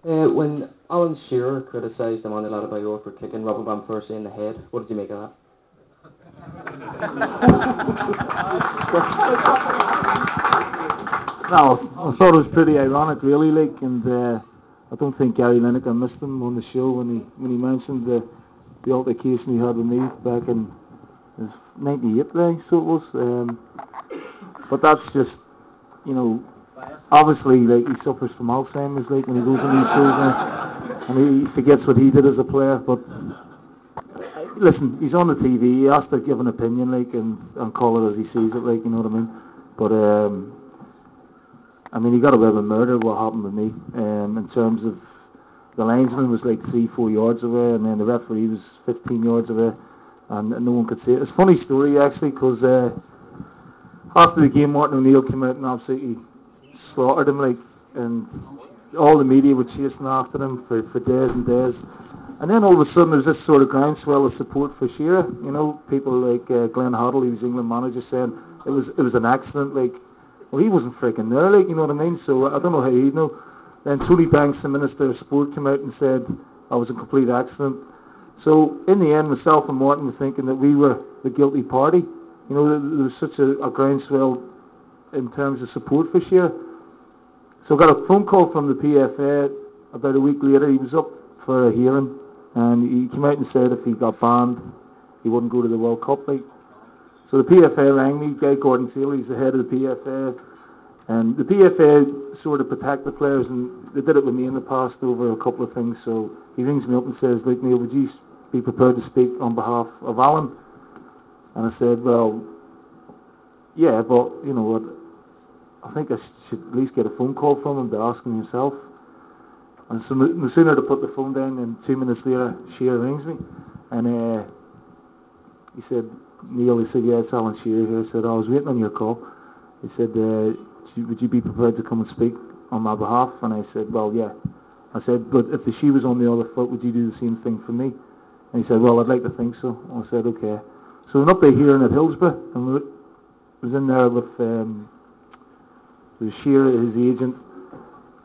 When Alan Shearer criticised the man lad about for kicking Robin Van Persie in the head, what did you make of No, I thought it was pretty ironic, really. Like, and I don't think Gary Lineker missed him on the show when he mentioned the altercation he had with me back in '98, right? So it was. But that's just, you know, obviously, like, he suffers from Alzheimer's, like, when he goes on these shows now, and he forgets what he did as a player. But listen, he's on the TV. He has to give an opinion, like, and call it as he sees it, like, you know what I mean. But I mean, he got away with murder. What happened to me? In terms of the linesman was like 3-4 yards away, and then the referee was 15 yards away, and no one could see it. It's a funny story actually, because after the game, Martin O'Neill came out and absolutely slaughtered him, like, and all the media were chasing after him for days and days. And then all of a sudden there's this sort of groundswell of support for Shearer. You know, people like Glenn Hoddle, he was England manager, saying it was an accident. Like, well, he wasn't freaking there, like, you know what I mean? So I don't know how he'd know. Then Tony Banks, the Minister of Sport, came out and said I was a complete accident. So in the end, myself and Martin were thinking that we were the guilty party. You know, there was such a groundswell in terms of support for Shearer. So I got a phone call from the PFA about a week later. He was up for a hearing, and he came out and said if he got banned, he wouldn't go to the World Cup. Like. So the PFA rang me. Guy Gordon Sealy, he's the head of the PFA, and the PFA sort of protect the players, and they did it with me in the past over a couple of things. So he rings me up and says, "Look, Neil, would you be prepared to speak on behalf of Alan?" And I said, "Well, yeah, but you know what? I think I should at least get a phone call from him to ask him himself." And so no sooner to put the phone down than 2 minutes later, Shearer rings me, and he said, "Neil," he said, "yeah, it's Alan Shearer here." I said, "I was waiting on your call." He said, "Would you be prepared to come and speak on my behalf?" And I said, "Well, yeah." I said, "But if the shoe was on the other foot, would you do the same thing for me?" And he said, "Well, I'd like to think so." And I said, "Okay." So we went up there here at Hillsborough, and we was in there with Shearer, his agent,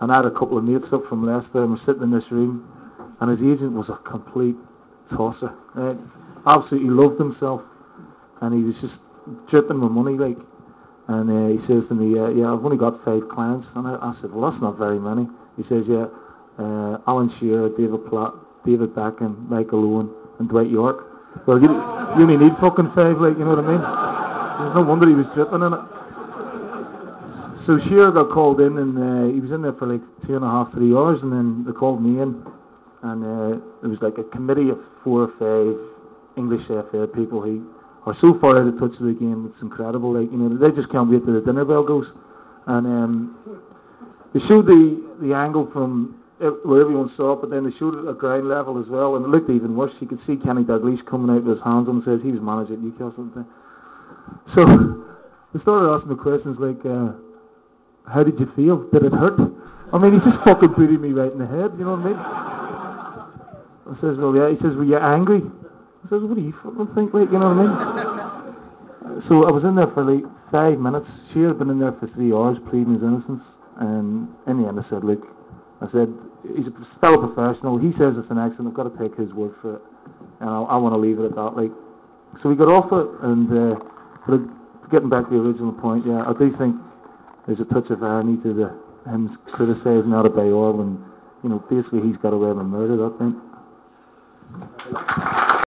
and I had a couple of mates up from Leicester, and we're sitting in this room, and his agent was a complete tosser, right? Absolutely loved himself, and he was just dripping with money, like. And he says to me, "Yeah, I've only got 5 clients." And I said, "Well, that's not very many." He says, "Yeah, Alan Shearer, David Platt, David Beckham, Michael Owen, and Dwight York." Well, you only need fucking 5, like, you know what I mean? There's no wonder he was dripping in it. So Shearer got called in, and he was in there for like 2.5, 3 hours, and then they called me in, and it was like a committee of 4 or 5 English FA people who are so far out of touch with the game. It's incredible. Like, you know, they just can't wait till the dinner bell goes. And they showed the angle from where everyone saw it, but then they showed it at ground level as well, and it looked even worse. You could see Kenny Dalglish coming out with his hands on his head. He was manager at Newcastle at the time. So they started asking me questions like, "How did you feel? Did it hurt?" I mean, he's just fucking beating me right in the head. You know what I mean? I says, "Well, yeah." He says, "Were you angry?" I says, "What do you fucking think, like, you know what I mean?" So I was in there for like 5 minutes. She had been in there for 3 hours pleading his innocence, and in the end I said, "Look," I said, "he's a fellow professional. He says it's an accident. I've got to take his word for it, and I want to leave it at that." Like, so we got off it, and but getting back to the original point, yeah, I do think there's a touch of irony to him criticising Adebayor when, you know, basically he's got away with murder, I think.